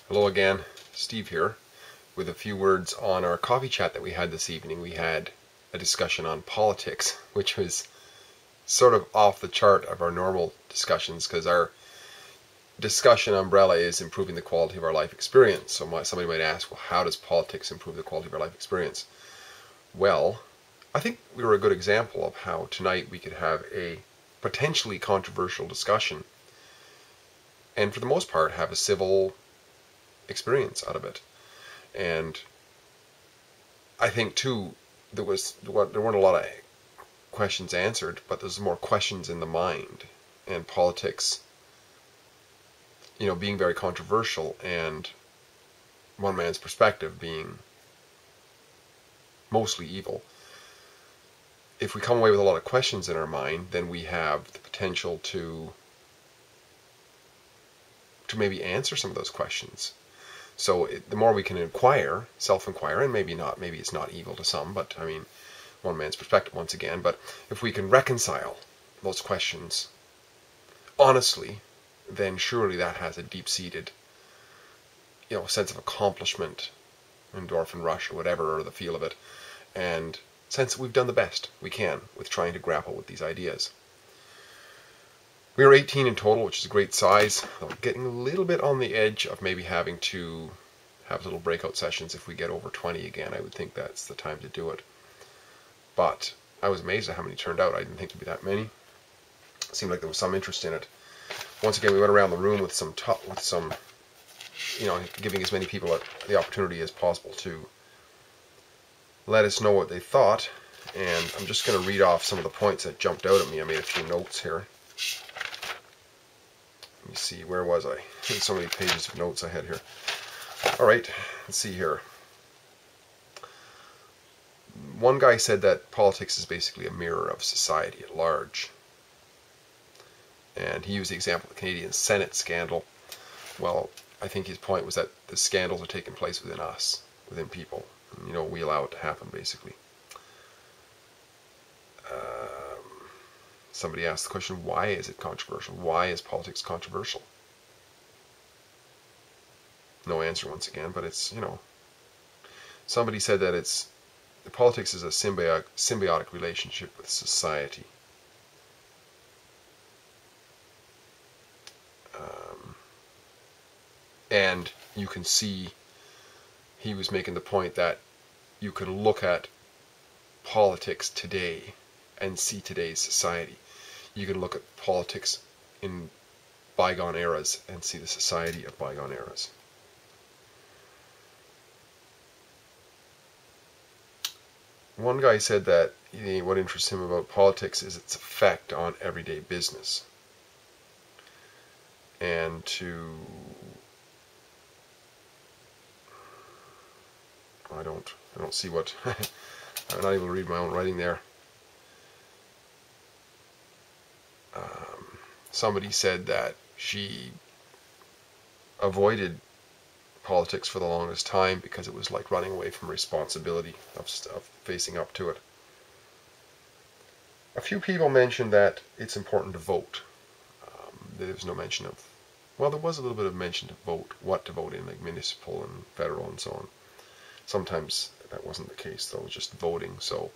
Hello again, Steve here, with a few words on our coffee chat that we had this evening. We had a discussion on politics, which was sort of off the chart of our normal discussions, because our discussion umbrella is improving the quality of our life experience. So somebody might ask, well, how does politics improve the quality of our life experience? Well, I think we were a good example of how tonight we could have a potentially controversial discussion, and for the most part have a civil experience out of it. And I think too there weren't a lot of questions answered, but there's more questions in the mind, and politics, being very controversial, and one man's perspective being mostly evil. If we come away with a lot of questions in our mind, then we have the potential to maybe answer some of those questions. So the more we can inquire, self-inquire, and maybe it's not evil to some, but I mean, one man's perspective once again, but if we can reconcile those questions honestly, then surely that has a deep-seated, sense of accomplishment, endorphin rush or whatever, or the feel of it, and sense that we've done the best we can with trying to grapple with these ideas. We were 18 in total, which is a great size. Getting a little bit on the edge of maybe having to have little breakout sessions if we get over 20 again. I would think that's the time to do it. But I was amazed at how many turned out. I didn't think there'd be that many. It seemed like there was some interest in it. Once again, we went around the room with some, giving as many people the opportunity as possible to let us know what they thought. And I'm just going to read off some of the points that jumped out at me. I made a few notes here. Let me see, where was I? There's so many pages of notes I had here. Alright, let's see here. One guy said that politics is basically a mirror of society at large. And he used the example of the Canadian Senate scandal. Well, I think his point was that the scandals are taking place within us, within people. And, we allow it to happen, basically. Somebody asked the question, why is it controversial? Why is politics controversial? No answer once again, but it's, somebody said that politics is a symbiotic relationship with society. And you can see, he was making the point that you can look at politics today and see today's society. You can look at politics in bygone eras and see the society of bygone eras. One guy said that what interests him about politics is its effect on everyday business. And I don't see what, I'm not able to read my own writing there. Somebody said that she avoided politics for the longest time because it was like running away from responsibility of facing up to it. A few people mentioned that it's important to vote. There was no mention of, well, there was a little bit of mention to vote, what to vote in, like municipal and federal and so on. Sometimes that wasn't the case, though, it was just voting. So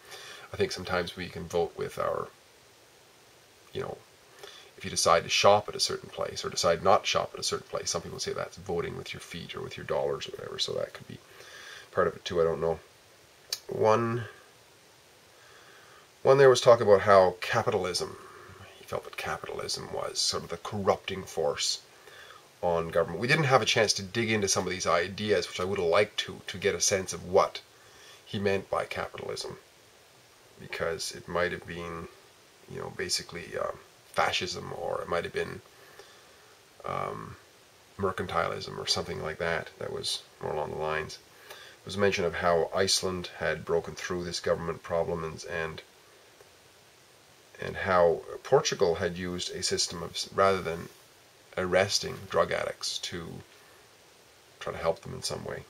I think sometimes we can vote with our, if you decide to shop at a certain place or decide not to shop at a certain place, some people say that's voting with your feet or with your dollars or whatever, so that could be part of it too, I don't know. One there was talk about how capitalism, he felt that capitalism was sort of the corrupting force on government. We didn't have a chance to dig into some of these ideas, which I would have liked to get a sense of what he meant by capitalism, because it might have been, basically fascism, or it might have been mercantilism or something like that. That was more along the lines. There was a mention of how Iceland had broken through this government problem, and how Portugal had used a system of, rather than arresting drug addicts, to try to help them in some way.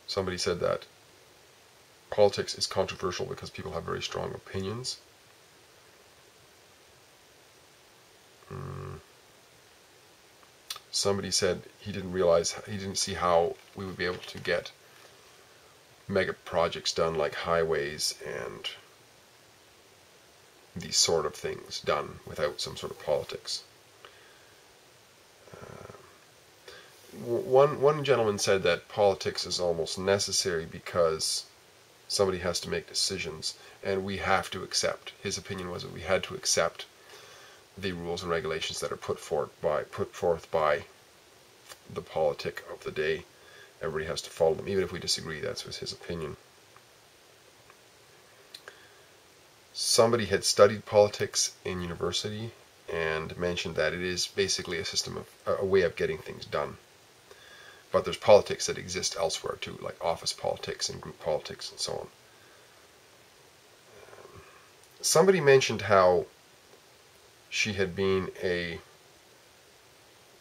Somebody said that politics is controversial because people have very strong opinions. somebody said he didn't see how we would be able to get mega projects done like highways and these sort of things done without some sort of politics. One gentleman said that politics is almost necessary because somebody has to make decisions, and we have to accept. His opinion was that we had to accept the rules and regulations that are put forth by the politic of the day. Everybody has to follow them, even if we disagree. That was his opinion. Somebody had studied politics in university and mentioned that it is basically a system of a way of getting things done. But there's politics that exist elsewhere too, like office politics and group politics and so on. Somebody mentioned how she had been a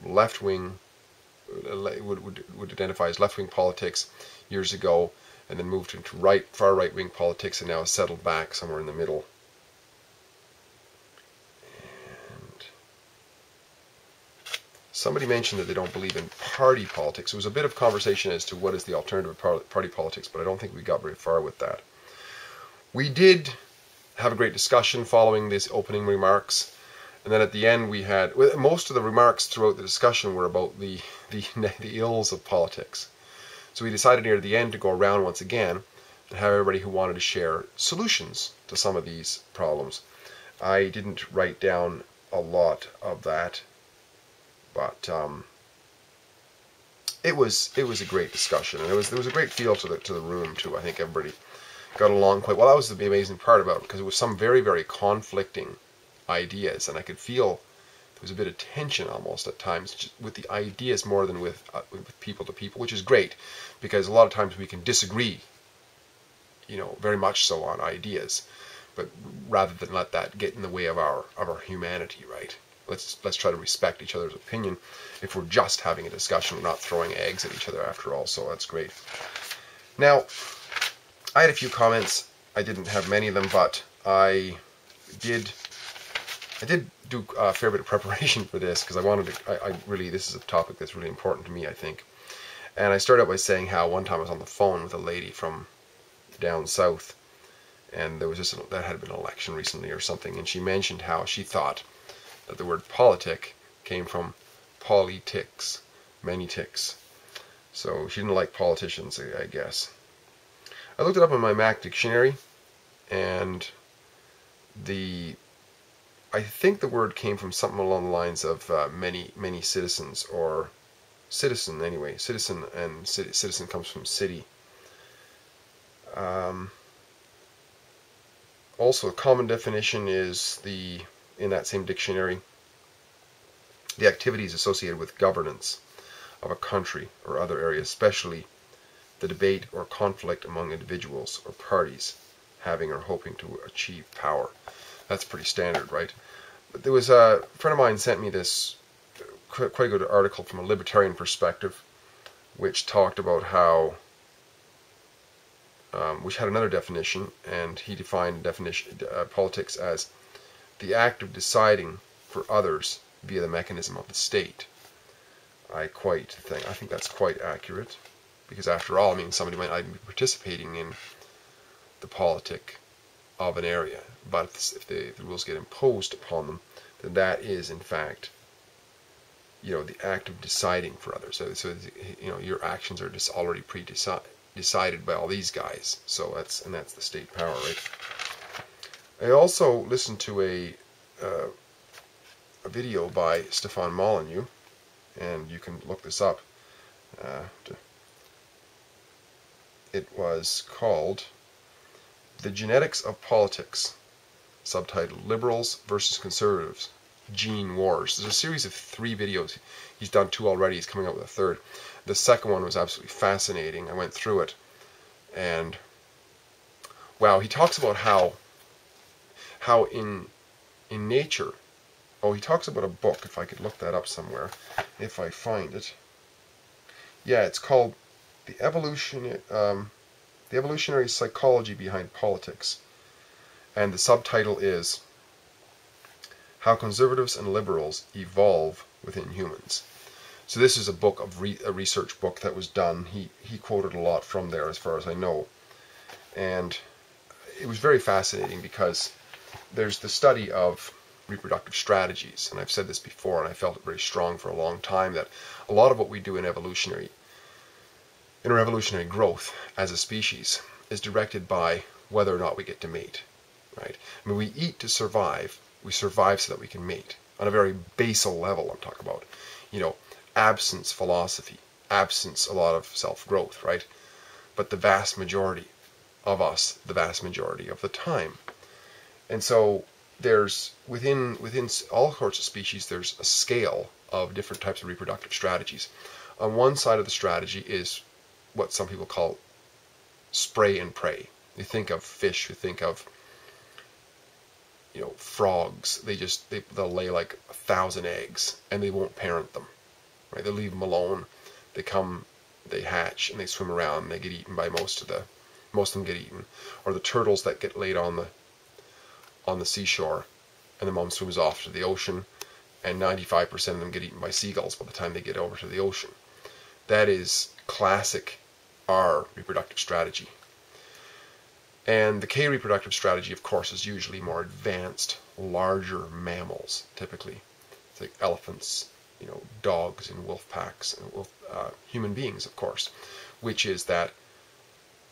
left-wing, would identify as left-wing politics years ago, and then moved into far right-wing politics, and now has settled back somewhere in the middle. And somebody mentioned that they don't believe in party politics. There was a bit of conversation as to what is the alternative party politics, but I don't think we got very far with that. We did have a great discussion following these opening remarks, and then at the end we had, most of the remarks throughout the discussion were about the ills of politics. So we decided near the end to go around once again and have everybody who wanted to share solutions to some of these problems. I didn't write down a lot of that, but it was a great discussion, and there was a great feel to the room too. I think everybody got along quite well. That was the amazing part about it, because it was some very, very conflicting ideas, and I could feel there was a bit of tension almost at times just with the ideas more than with people to people, which is great, because a lot of times we can disagree, very much so on ideas, but rather than let that get in the way of our humanity, right? Let's try to respect each other's opinion. If we're just having a discussion, we're not throwing eggs at each other after all, so that's great. Now, I had a few comments. I didn't have many of them, but I did do a fair bit of preparation for this, because I wanted to, this is a topic that's really important to me, I think. And I started out by saying how one time I was on the phone with a lady from down south, and there was that had been an election recently or something, and she mentioned how she thought that the word politic came from politics, many ticks. So she didn't like politicians, I guess. I looked it up in my Mac dictionary, and I think the word came from something along the lines of many citizens, or citizen anyway. Citizen, and citizen comes from city. Also, a common definition is in that same dictionary, the activities associated with governance of a country or other area, especially the debate or conflict among individuals or parties having or hoping to achieve power. That's pretty standard, right? But there was a friend of mine sent me this quite a good article from a libertarian perspective, which talked about how, which had another definition, and he defined politics as the act of deciding for others via the mechanism of the state. I think that's quite accurate, because after all, somebody might not be participating in the politic of an area, but if the rules get imposed upon them, then that is in fact, the act of deciding for others. So your actions are just already decided by all these guys. So that's the state power, right? I also listened to a video by Stefan Molyneux, and you can look this up. It was called The Genetics of Politics, subtitled Liberals versus Conservatives, Gene Wars. There's a series of 3 videos. He's done 2 already. He's coming out with a 3rd. The second one was absolutely fascinating. I went through it, and wow, he talks about how in nature, he talks about a book, if I could look that up somewhere, if I find it. Yeah, it's called The Evolutionary Psychology Behind Politics, and the subtitle is How Conservatives and Liberals Evolve Within Humans. So this is a book of a research book that was done. He quoted a lot from there, as far as I know, and it was very fascinating because there's the study of reproductive strategies, and I've said this before, and I felt it very strong for a long time, that a lot of what we do in our evolutionary growth as a species is directed by whether or not we get to mate, right? I mean, we eat to survive. We survive so that we can mate. On a very basal level, I'm talking about, absence philosophy, absence a lot of self-growth, right? But the vast majority of us, the vast majority of the time. And so there's, within all sorts of species, there's a scale of different types of reproductive strategies. On one side of the strategy is what some people call spray and pray. You think of fish, you think of frogs. They'll lay like 1,000 eggs and they won't parent them, right? They leave them alone. They hatch and they swim around and they get eaten by most of them get eaten. Or the turtles that get laid on the seashore, and the mom swims off to the ocean, and 95% of them get eaten by seagulls by the time they get over to the ocean. That is classic R reproductive strategy. And the K reproductive strategy, of course, is usually more advanced, larger mammals, typically. It's like elephants, dogs in wolf packs, and human beings, of course, which is that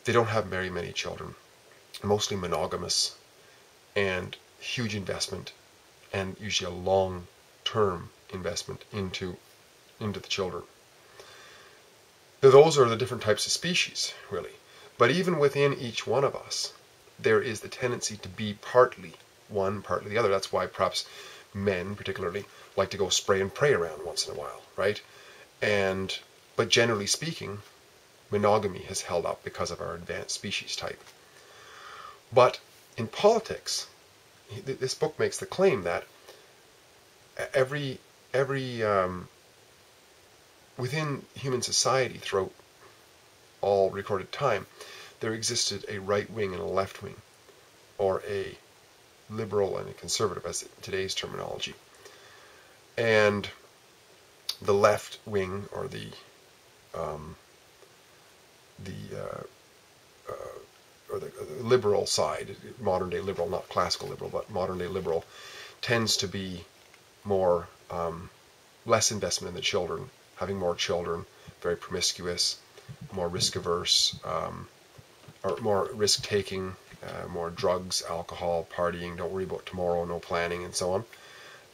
they don't have very many children, mostly monogamous, and huge investment, and usually a long-term investment into the children. Now, those are the different types of species, really. But even within each one of us, there is the tendency to be partly one, partly the other. That's why perhaps men, particularly, like to go spray and pray around once in a while, right? But generally speaking, monogamy has held up because of our advanced species type. But in politics, this book makes the claim that within human society throughout all recorded time, there existed a right wing and a left wing, or a liberal and a conservative, as today's terminology. And the left wing, or the liberal side, modern day liberal, not classical liberal, but modern day liberal, tends to be more less investment in the children, having more children, very promiscuous, more risk averse, or more risk taking, more drugs, alcohol, partying, don't worry about tomorrow, no planning, and so on,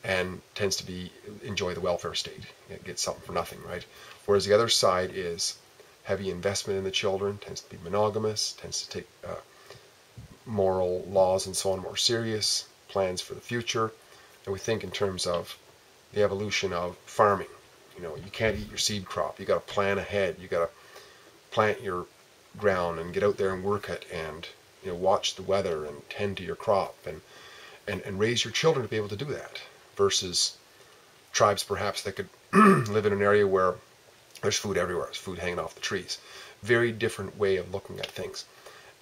and tends to enjoy the welfare state. It gets something for nothing, right? Whereas the other side is heavy investment in the children, tends to be monogamous, tends to take moral laws and so on more serious, plans for the future, and we think in terms of the evolution of farming. You can't eat your seed crop. You got to plan ahead. You got to plant your ground and get out there and work it, and watch the weather and tend to your crop and raise your children to be able to do that, versus tribes perhaps that could live in an area where there's food everywhere. There's food hanging off the trees. Very different way of looking at things.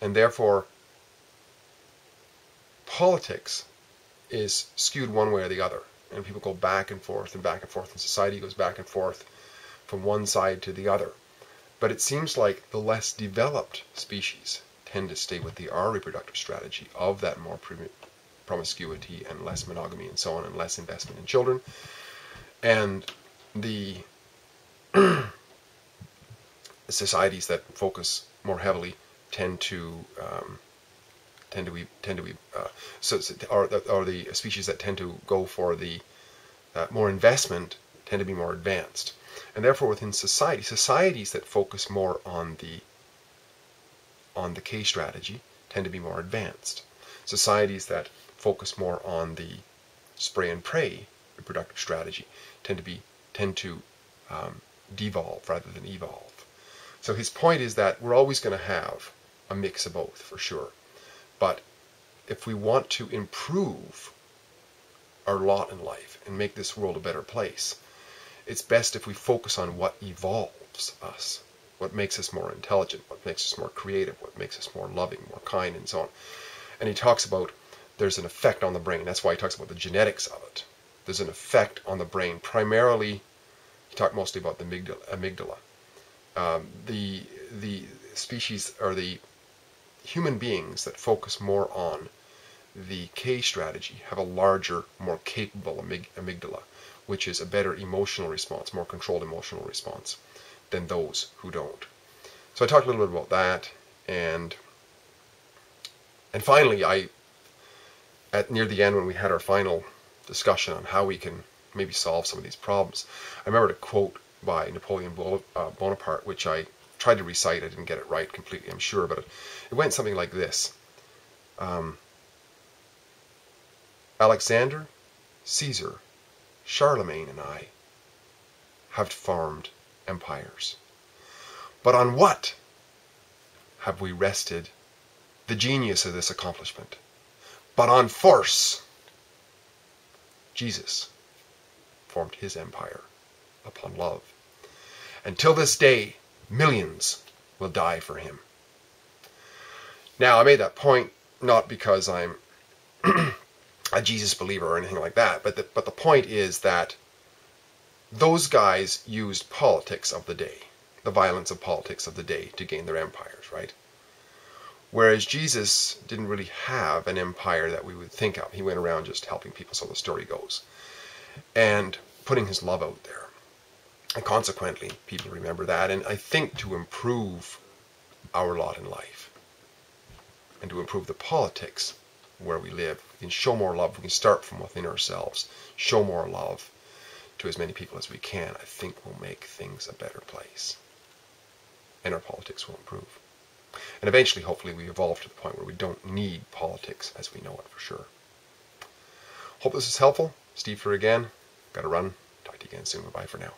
And therefore, politics is skewed one way or the other. And people go back and forth, and society goes back and forth from one side to the other. But it seems like the less developed species tend to stay with the R reproductive strategy of that more promiscuity and less monogamy and so on, and less investment in children. And the societies that focus more heavily tend to be the species that tend to go for the more investment tend to be more advanced. And therefore, within societies that focus more on the K strategy tend to be more advanced. Societies that focus more on the spray and pray reproductive strategy tend to devolve rather than evolve. So his point is that we're always going to have a mix of both, for sure. But if we want to improve our lot in life and make this world a better place, it's best if we focus on what evolves us, what makes us more intelligent, what makes us more creative, what makes us more loving, more kind, and so on. And he talks about there's an effect on the brain. That's why he talks about the genetics of it. There's an effect on the brain. Primarily, he talk mostly about the amygdala. The species, or the human beings that focus more on the K strategy have a larger, more capable amygdala, which is a better emotional response, more controlled emotional response than those who don't. So I talked a little bit about that, and finally, at near the end, when we had our final discussion on how we can maybe solve some of these problems, I remembered a quote by Napoleon Bonaparte, which I tried to recite. I didn't get it right completely, I'm sure, but it went something like this. Alexander, Caesar, Charlemagne, and I have formed empires. But on what have we rested the genius of this accomplishment? But on force. Jesus formed his empire upon love. And till this day, millions will die for him. Now, I made that point not because I'm a Jesus believer or anything like that, but the point is that those guys used politics of the day, the violence of politics of the day, to gain their empires, right? Whereas Jesus didn't really have an empire that we would think of. He went around just helping people, so the story goes, and putting his love out there. And consequently, people remember that. And I think to improve our lot in life and to improve the politics where we live, we can show more love. We can start from within ourselves, show more love to as many people as we can. I think we'll make things a better place, and our politics will improve. And eventually, hopefully, we evolve to the point where we don't need politics as we know it for sure. Hope this is helpful. Steve here again. Got to run. Talk to you again soon. Bye for now.